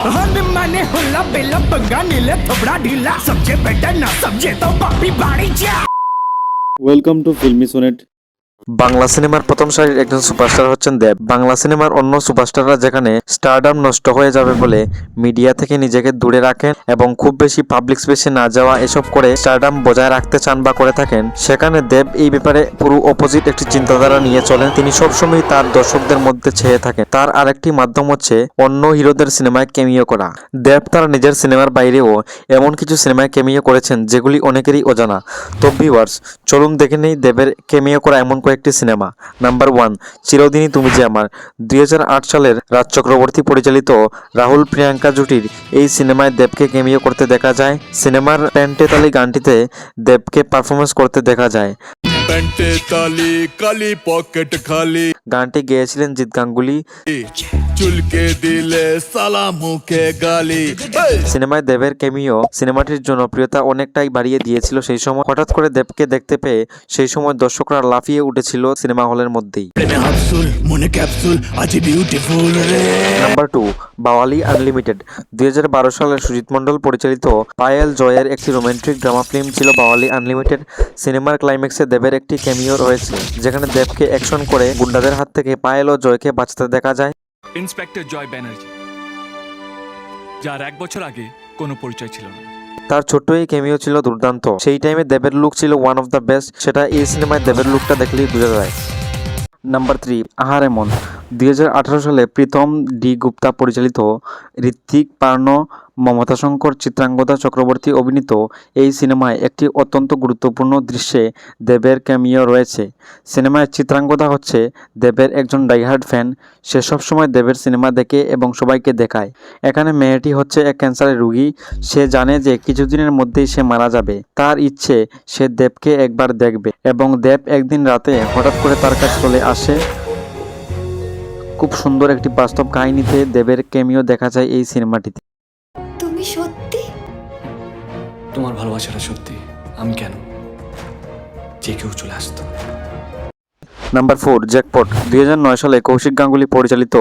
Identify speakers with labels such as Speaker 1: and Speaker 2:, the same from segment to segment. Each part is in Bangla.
Speaker 1: माने हुल्ला बिल्ला पंगा नीले थोबड़ा ढीला सबसे बेटर ना समझे तो पापी बाड़ी जा।
Speaker 2: Welcome to filmy sonnet.
Speaker 3: Bangla সিনেমার প্রথম সারির একজন সুপারস্টার হচ্ছেন দেব। বাংলা সিনেমার অন্য সুপারস্টাররা যেখানে স্টারডাম নষ্ট হয়ে যাবে বলে মিডিয়া থেকে নিজেকে দূরে রাখেন এবং খুব বেশি পাবলিক স্পেসে না যাওয়া এসব করে স্টারডাম বজায় রাখতে চান বা করে থাকেন, সেখানে দেব এই ব্যাপারে পুরো অপোজিট একটি চিন্তাধারা নিয়ে চলেন। তিনি সবসময় তার দর্শকদের মধ্যে ছেয়ে থাকেন। তার আরেকটি মাধ্যম হচ্ছে অন্য হিরোদের সিনেমায় ক্যামিও করা। দেব তার নিজের সিনেমার বাইরেও এমন কিছু সিনেমায় ক্যামিও করেছেন যেগুলি অনেকেরই অজানা। তো ভিউয়ার্স, চলুন দেখে নেই দেবের ক্যামিও করা এমন কয়েকটি সিনেমা। নাম্বার 1, চিরদিনই তুমি যে আমার। 2008 সালের রাজ চক্রবর্তী পরিচালিত রাহুল প্রিয়াঙ্কা জুটির এই সিনেমায় দেবকে ক্যামিও করতে দেখা যায়। সিনেমার প্যান্টে তালি গানটিতে দেবকে পারফরমেন্স করতে দেখা যায়।
Speaker 4: পেন্টে তালি কালি পকেট খালি
Speaker 3: গানটি গেয়েছিলেন জিৎ গাঙ্গুলি।
Speaker 4: চুলকে দিলে সালা মুখে গালি।
Speaker 3: সিনেমায় দেবের ক্যামিও সিনেমাটির জনপ্রিয়তা অনেকটাই বাড়িয়ে দিয়েছিল। সেই সময় হঠাৎ করে দেবকে দেখতে পেয়ে সেই সময় দর্শকরা লাফিয়ে উঠেছিল সিনেমা হলের মধ্যেই।
Speaker 4: মনে ক্যাপসুল আজ বিউটিফুল রে।
Speaker 3: Number 2, বাওয়ালি unlimited. 2012 সালের সুজিত মন্ডল পরিচালিত পায়েল জয়ের একটি রোমান্টিক ড্রামা ফিল্ম ছিল বাওয়ালি আনলিমিটেড। সিনেমার ক্লাইম্যাক্সে দেবের একটি ক্যামিও রয়েছে, যেখানে দেবকে অ্যাকশন করে গুন্ডাদের হাত থেকে পায়েল ও জয়কে বাঁচাতে দেখা যায়।
Speaker 5: ইন্সপেক্টর জয় ব্যানার্জি, যার 1 বছর আগে কোনো পরিচয় ছিল না।
Speaker 3: তার ছোট্ট এই ক্যামিও ছিল দুর্দান্ত। সেই টাইমে দেবের লুক ছিল ওয়ান অফ দ্য বেস্ট, সেটা এই সিনেমায় দেবের লুকটা দেখলেই বোঝা যায়। নাম্বার 3, আহারে মন। 2018 সালে প্রীতম ডি গুপ্তা পরিচালিত, ঋত্বিক, পার্ন, মমতা শঙ্কর, চিত্রাঙ্গদা চক্রবর্তী অভিনীত এই সিনেমায় একটি অত্যন্ত গুরুত্বপূর্ণ দৃশ্যে দেবের ক্যামিও রয়েছে। সিনেমায় চিত্রাঙ্গদা হচ্ছে দেবের একজন ডাইহার্ড ফ্যান। সে সবসময় দেবের সিনেমা দেখে এবং সবাইকে দেখায়। এখানে মেয়েটি হচ্ছে এক ক্যান্সারের রোগী। সে জানে যে কিছুদিনের মধ্যেই সে মারা যাবে। তার ইচ্ছে সে দেবকে একবার দেখবে এবং দেব একদিন রাতে হঠাৎ করে তার কাছে চলে আসে। খুব সুন্দর একটি বাস্তব কাহিনীতে দেবের ক্যামিও দেখা যায় এই সিনেমাটিতে।
Speaker 6: তুমি সত্যি?
Speaker 5: তোমার ভালোবাসাটা সত্যি, আমি কেন, যে কেউ চলে আসতো।
Speaker 3: Number 4, jackpot. 2009 সালে কৌশিক গাঙ্গুলি পরিচালিত,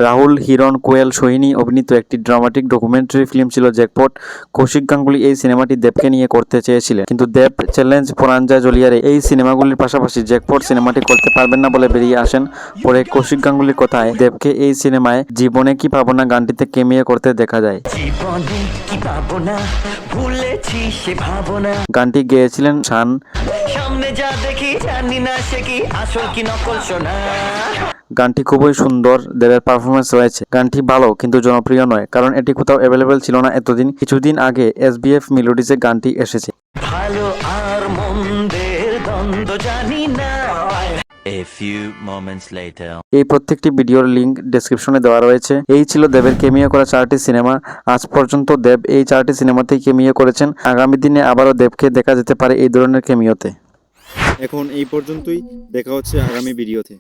Speaker 3: রাহুল, হিরণ, কোয়েল, সোহিনী অভিনীত একটি ড্রামাটিক ডকুমেন্টারি ফিল্ম ছিল জ্যাকপট। কৌশিক গাঙ্গুলি এই সিনেমাটি দেবকে নিয়ে করতে চেয়েছিলেন, কিন্তু দেব চ্যালেঞ্জ পরাঞ্জয় জলিয়ারে এই সিনেমাগুলির পাশাপাশি জ্যাকপট সিনেমাটি করতে পারবেন না বলে বেরিয়ে আসেন। পরে কৌশিক গাঙ্গুলির কথায় দেবকে এই সিনেমায় জীবনে কি পাবো না গানটিতে ক্যামিও করতে দেখা যায়। গানটি গেয়েছিলেন শান। গানটি খুবই সুন্দর, দেবের পারফরমেন্স রয়েছে। গানটি ভালো কিন্তু জনপ্রিয় নয়, কারণ এটি কোথাও অ্যাভেলেবেল ছিল না এতদিন। কিছুদিন আগে SBF মেলোডিজে গানটি এসেছে।
Speaker 7: ভালো আর মন্দের দ্বন্দ্ব জানি না। A few moments later.
Speaker 3: এই প্রত্যেকটি ভিডিওর লিংক ডেসক্রিপশনে দেওয়া রয়েছে। এই ছিল দেবের ক্যামিও করা 4টি সিনেমা। আজ পর্যন্ত দেব এই 4টি সিনেমাতেই ক্যামিও করেছেন। আগামী দিনে আবারও দেবকে দেখা যেতে পারে এই ধরনের ক্যামিওতে।
Speaker 2: এখন এই পর্যন্তই, দেখা হচ্ছে আগামী ভিডিওতে।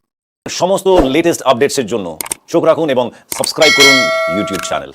Speaker 8: সমস্ত লেটেস্ট আপডেটসের জন্য চোখ রাখুন এবং সাবস্ক্রাইব করুন ইউটিউব চ্যানেল।